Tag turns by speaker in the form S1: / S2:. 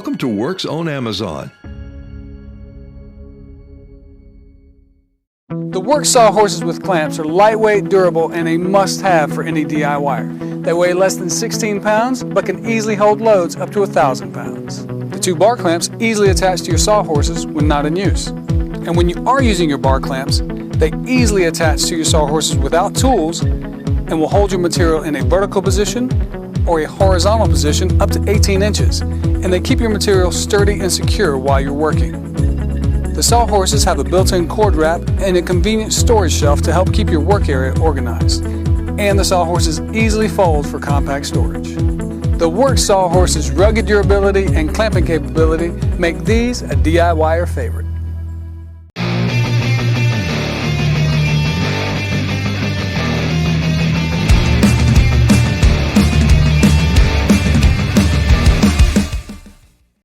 S1: Welcome to Works on Amazon.
S2: The work sawhorses with clamps are lightweight, durable, and a must-have for any DIYer. They weigh less than 16 pounds, but can easily hold loads up to 1,000 pounds. The two bar clamps easily attach to your sawhorses when not in use. And when you are using your bar clamps, they easily attach to your sawhorses without tools and will hold your material in a vertical position or a horizontal position up to 18 inches, and they keep your material sturdy and secure while you're working. The sawhorses have a built-in cord wrap and a convenient storage shelf to help keep your work area organized. And the sawhorses easily fold for compact storage. The work sawhorse's rugged durability and clamping capability make these a DIYer favorite.